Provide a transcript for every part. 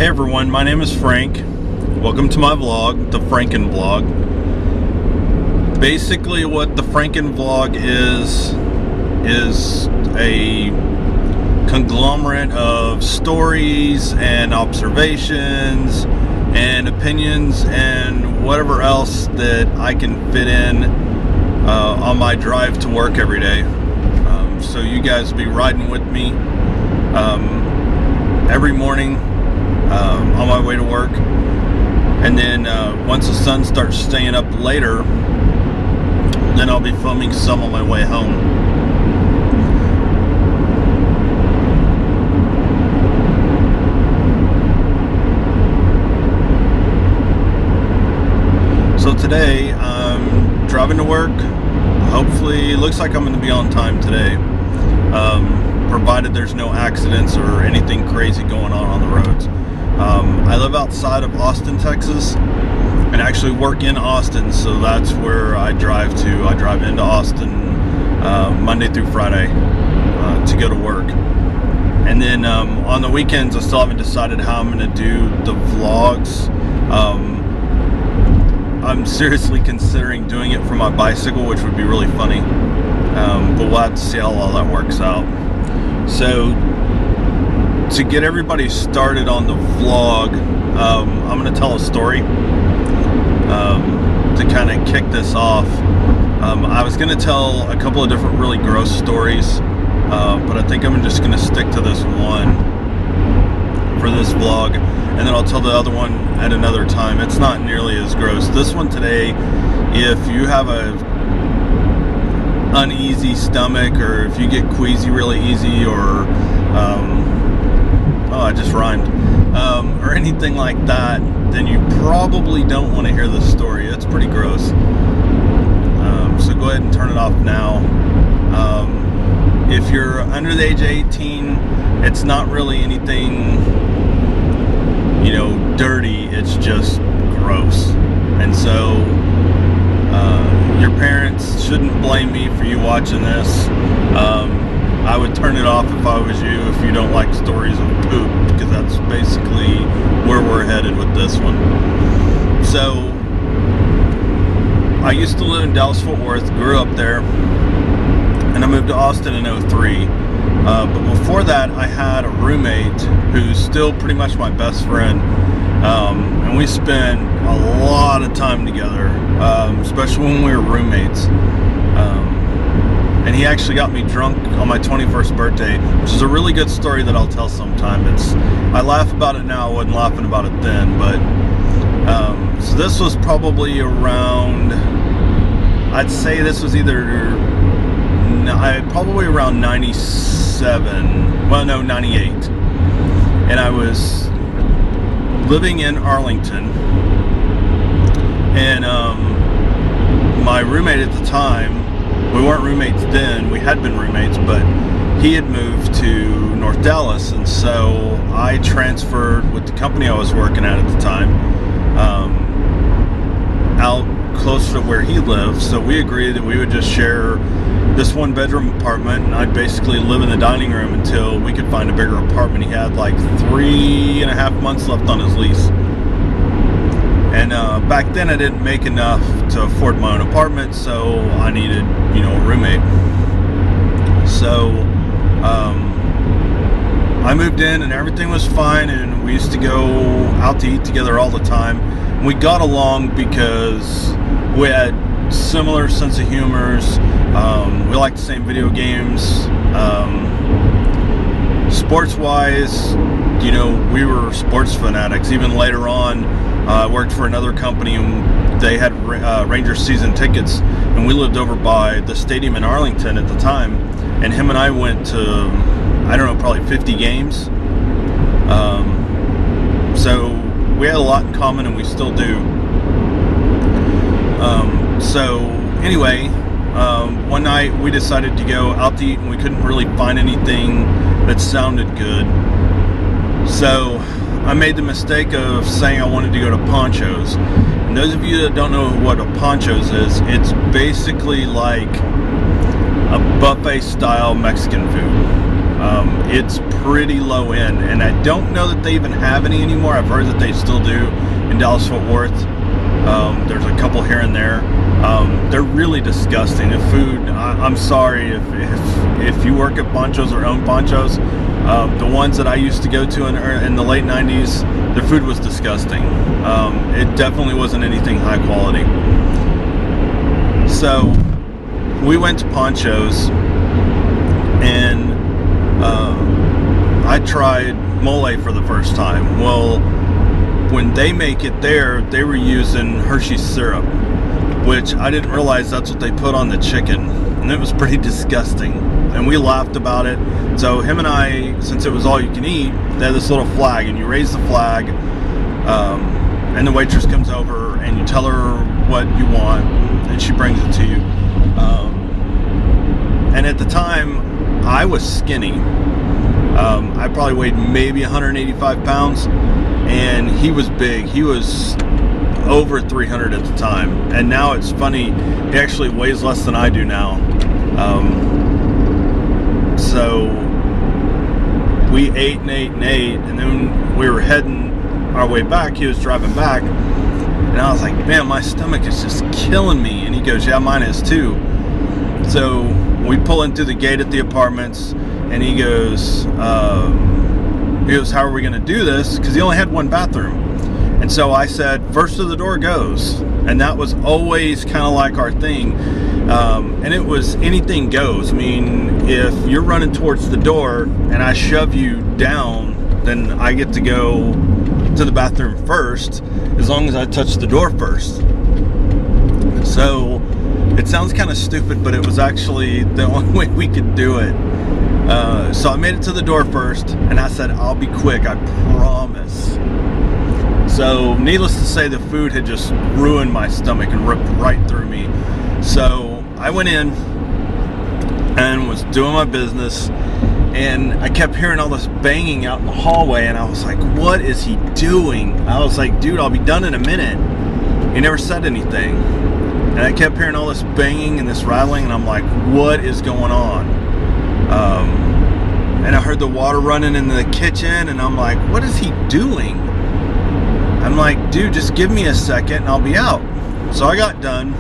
Hey everyone, my name is Frank. Welcome to my vlog, the Franken Vlog. Basically what the Franken Vlog is a conglomerate of stories and observations and opinions and whatever else that I can fit in on my drive to work every day. So you guys be riding with me every morning on my way to work, and then once the sun starts staying up later, then I'll be filming some on my way home. So today I'm driving to work. Hopefully, it looks like I'm going to be on time today, provided there's no accidents or anything crazy going on the roads. I live outside of Austin, Texas, and actually work in Austin, so that's where I drive to. I drive into Austin Monday through Friday to go to work. And then on the weekends, I still haven't decided how I'm going to do the vlogs. I'm seriously considering doing it from my bicycle, which would be really funny. But we'll have to see how all that works out. So, to get everybody started on the vlog, I'm going to tell a story to kind of kick this off. I was going to tell a couple of different really gross stories, but I think I'm just going to stick to this one for this vlog, and then I'll tell the other one at another time. It's not nearly as gross. This one today, if you have a uneasy stomach, or if you get queasy really easy, or I just rhymed, or anything like that, then you probably don't want to hear this story. It's pretty gross. So go ahead and turn it off now. If you're under the age of 18, it's not really anything, dirty. It's just gross. And so your parents shouldn't blame me for you watching this. I would turn it off if I was you, if you don't like stories of poop, because that's basically where we're headed with this one. So, I used to live in Dallas-Fort Worth, grew up there, and I moved to Austin in '03. But before that, I had a roommate who's still pretty much my best friend, and we spent a lot of time together, especially when we were roommates. And he actually got me drunk on my 21st birthday, which is a really good story that I'll tell sometime. I laugh about it now. I wasn't laughing about it then, but so this was probably around, I'd say this was probably around 97, well no, 98. And I was living in Arlington, and my roommate at the time, we weren't roommates then, we had been roommates, but he had moved to North Dallas, and so I transferred with the company I was working at the time out closer to where he lived. So we agreed that we would just share this one bedroom apartment, and I'd basically live in the dining room until we could find a bigger apartment. He had like 3.5 months left on his lease. And back then I didn't make enough to afford my own apartment, so I needed, a roommate. So I moved in and everything was fine, and we used to go out to eat together all the time. And we got along because we had similar sense of humors. We liked the same video games. Sports-wise, we were sports fanatics. Even later on, I worked for another company, and they had Rangers season tickets, and we lived over by the stadium in Arlington at the time, and him and I went to, probably 50 games. So we had a lot in common, and we still do. So anyway, one night we decided to go out to eat, and we couldn't really find anything that sounded good. So I made the mistake of saying I wanted to go to Ponchos. And those of you that don't know what a Ponchos is, it's basically like a buffet style Mexican food. it's pretty low end, and I don't know that they even have any anymore. I've heard that they still do in Dallas-Fort Worth. There's a couple here and there. They're really disgusting. The food, I'm sorry if you work at Ponchos or own Ponchos. The ones that I used to go to in the late 90s, their food was disgusting. It definitely wasn't anything high quality. So we went to Ponchos, and I tried mole for the first time. Well, when they make it there, they were using Hershey's syrup, which I didn't realize that's what they put on the chicken, and it was pretty disgusting. And we laughed about it. So him and I, since it was all you can eat, they had this little flag, and you raise the flag, and the waitress comes over, and you tell her what you want, and she brings it to you. And at the time, I was skinny. I probably weighed maybe 185 pounds, and he was big. He was over 300 at the time, and now it's funny, he actually weighs less than I do now. So we ate and ate and ate, and then we were heading our way back. He was driving back, and I was like, man, my stomach is just killing me. And he goes, yeah, mine is too. So we pull into the gate at the apartments, and he goes, how are we going to do this? Because he only had one bathroom. And so I said, first to the door goes. And that was always kind of like our thing. And it was anything goes. I mean, if you're running towards the door and I shove you down, then I get to go to the bathroom first, as long as I touch the door first. So it sounds kind of stupid, but it was actually the only way we could do it. So I made it to the door first, and I said, I'll be quick, I promise. So needless to say, the food had just ruined my stomach and ripped right through me. So I went in and was doing my business, and I kept hearing all this banging out in the hallway, and I was like, what is he doing? I was like, dude, I'll be done in a minute. He never said anything. And I kept hearing all this banging and this rattling, and I'm like, what is going on? And I heard the water running in the kitchen, and I'm like, what is he doing? I'm like, dude, just give me a second and I'll be out. So I got done,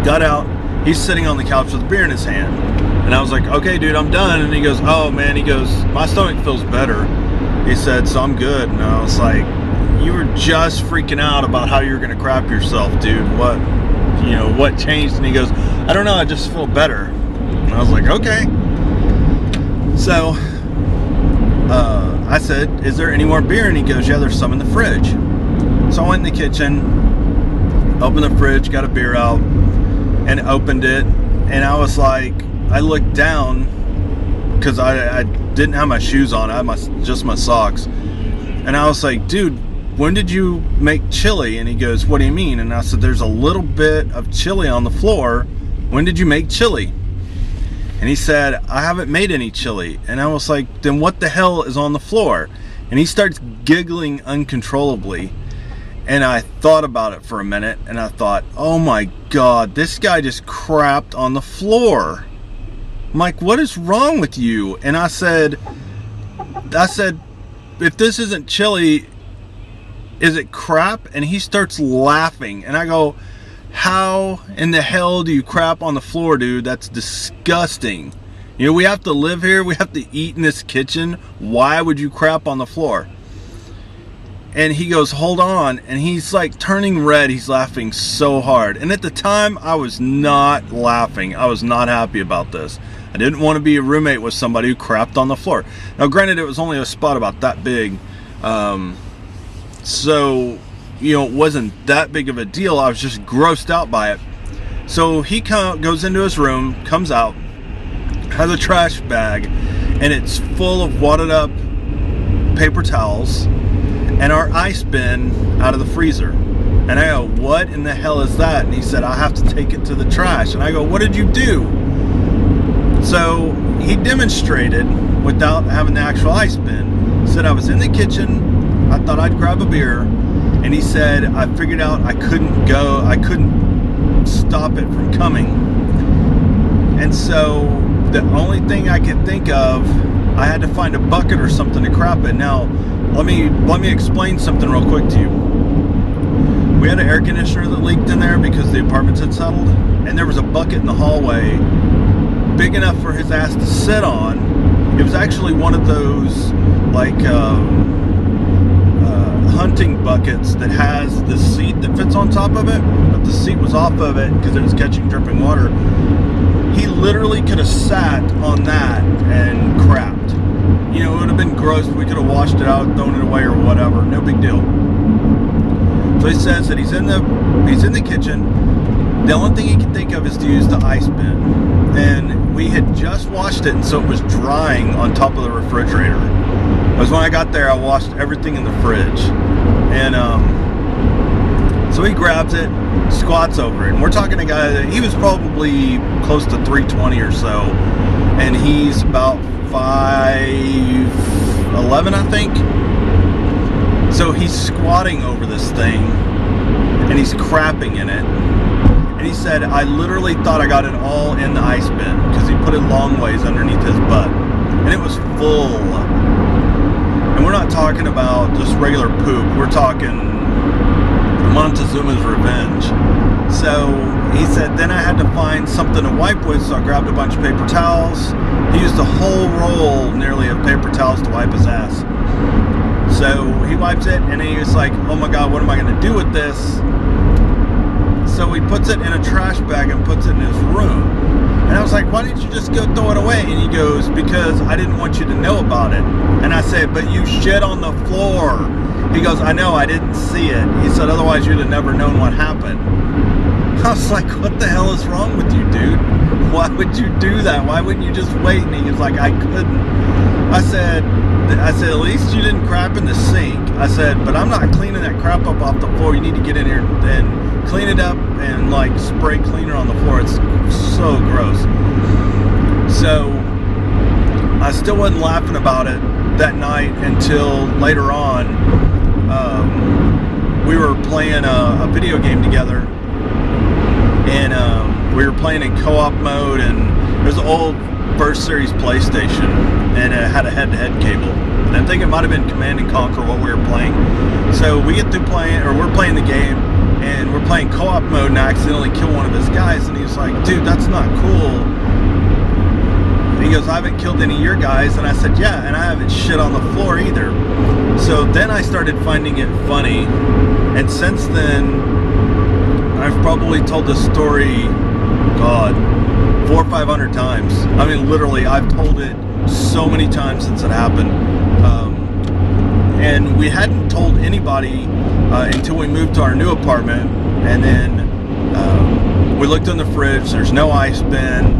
got out. He's sitting on the couch with a beer in his hand. And I was like, okay, dude, I'm done. And he goes, oh man, he goes, my stomach feels better. He said, so I'm good. And I was like, you were just freaking out about how you're going to crap yourself, dude. What changed? And he goes, I don't know, I just feel better. And I was like, okay. So I said, is there any more beer? And he goes, yeah, there's some in the fridge. So I went in the kitchen, opened the fridge, got a beer out, and opened it. And I was like, I looked down, because I didn't have my shoes on. I had just my socks. And I was like, dude, when did you make chili? And he goes, what do you mean? And I said, there's a little bit of chili on the floor. When did you make chili? And he said, I haven't made any chili. And I was like, then what the hell is on the floor? And he starts giggling uncontrollably. And I thought about it for a minute, and I thought, oh my God, this guy just crapped on the floor. I'm like, what is wrong with you? And I said, if this isn't chili, is it crap? And he starts laughing. And I go, how in the hell do you crap on the floor, dude? That's disgusting. We have to live here. We have to eat in this kitchen. Why would you crap on the floor? And he goes, hold on. And he's like turning red. He's laughing so hard. And at the time, I was not laughing. I was not happy about this. I didn't want to be a roommate with somebody who crapped on the floor. Now, granted, it was only a spot about that big. So, it wasn't that big of a deal. I was just grossed out by it. So he goes into his room, comes out, has a trash bag, and it's full of wadded up paper towels and our ice bin out of the freezer. And I go, what in the hell is that? And he said, I have to take it to the trash. And I go, what did you do? So he demonstrated without having the actual ice bin. He said, I was in the kitchen, I thought I'd grab a beer, and he said, I figured out I couldn't stop it from coming. And so the only thing I could think of I had to find a bucket or something to crap in. Now, let me explain something real quick to you. We had an air conditioner that leaked in there because the apartments had settled, and there was a bucket in the hallway big enough for his ass to sit on. It was actually one of those like hunting buckets that has the seat that fits on top of it, but the seat was off of it because it was catching dripping water. He literally could have sat on that and crapped. You know, it would have been gross. We could have washed it out, thrown it away or whatever. No big deal. So he says that he's in the kitchen. The only thing he can think of is to use the ice bin. And we had just washed it, and so it was drying on top of the refrigerator. Because when I got there, I washed everything in the fridge. And so he grabs it, squats over it. And we're talking a guy that he was probably close to 320 or so. And he's about 5'11", I think. So he's squatting over this thing, and he's crapping in it. And he said, I literally thought I got it all in the ice bin because he put it long ways underneath his butt. And it was full. And we're not talking about just regular poop. We're talking Montezuma's revenge. So he said, then I had to find something to wipe with, so I grabbed a bunch of paper towels. He used a whole roll nearly of paper towels to wipe his ass. So he wipes it, and he was like, oh my God, what am I going to do with this? So he puts it in a trash bag and puts it in his room. And I was like, why didn't you just go throw it away? And he goes, because I didn't want you to know about it. And I said, but you shit on the floor. He goes, I know, I didn't see it. He said, otherwise you'd have never known what happened. I was like, what the hell is wrong with you, dude? Why would you do that? Why wouldn't you just wait? And he was like, I couldn't. I said, at least you didn't crap in the sink. I said, but I'm not cleaning that crap up off the floor. You need to get in here and clean it up and like spray cleaner on the floor. It's so gross. So I still wasn't laughing about it that night until later on. We were playing a video game together, and we were playing in co-op mode, and it was an old First Series PlayStation, and it had a head-to-head cable. And I think it might have been Command & Conquer what we were playing. So we get through playing, or we're playing the game, and we're playing co-op mode, and I accidentally kill one of his guys, and he's like, dude, that's not cool. And he goes, I haven't killed any of your guys. And I said, yeah, and I haven't shit on the floor either. So then I started finding it funny, and since then, I've probably told this story, God, 400 or 500 times. I mean, literally, I've told it so many times since it happened. And we hadn't told anybody until we moved to our new apartment. And then we looked in the fridge, there's no ice bin,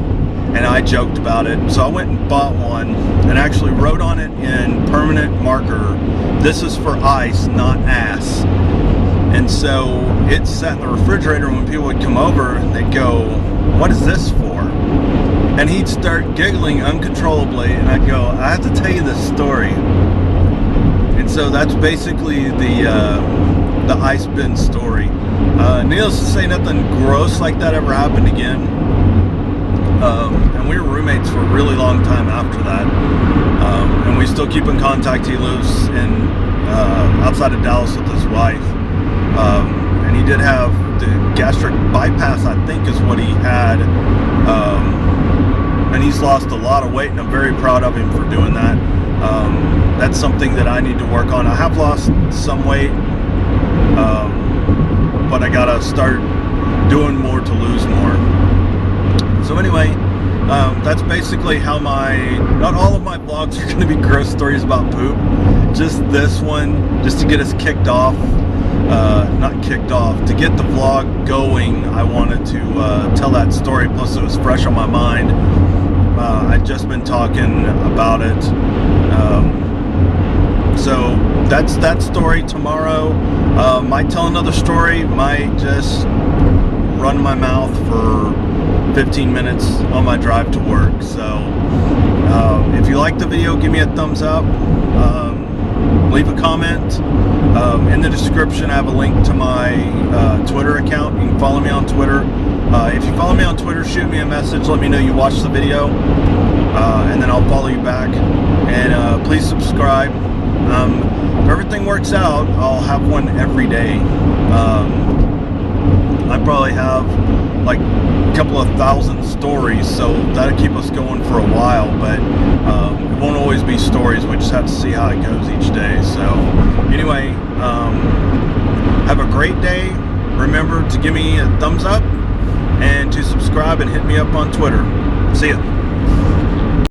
and I joked about it. So I went and bought one and actually wrote on it in permanent marker, this is for ice, not ass. And so it sat in the refrigerator. When people would come over, they'd go, what is this for? And he'd start giggling uncontrollably, and I'd go, I have to tell you this story. And so that's basically the ice bin story. Needless to say, nothing gross like that ever happened again. And we were roommates for a really long time after that. And we still keep in contact. He lives in outside of Dallas with his wife. And he did have the gastric bypass, I think is what he had. And he's lost a lot of weight, and I'm very proud of him for doing that. That's something that I need to work on. I have lost some weight, but I gotta start doing more to lose more. So anyway, that's basically how not all of my vlogs are gonna be gross stories about poop. Just this one, just to get us kicked off. Not kicked off, to get the vlog going. I wanted to tell that story, plus it was fresh on my mind. I'd just been talking about it. So that's that story. Tomorrow might tell another story, might just run my mouth for 15 minutes on my drive to work. So if you like the video, give me a thumbs up. Leave a comment. In the description I have a link to my Twitter account. You can follow me on Twitter. If you follow me on Twitter, shoot me a message, let me know you watched the video, and then I'll follow you back. please subscribe. If everything works out, I'll have one every day. I probably have like a couple of thousand stories, so that'll keep us going for a while, but it won't always be stories. We just have to see how it goes each day. So anyway, have a great day. Remember to give me a thumbs up and to subscribe and hit me up on Twitter. See ya.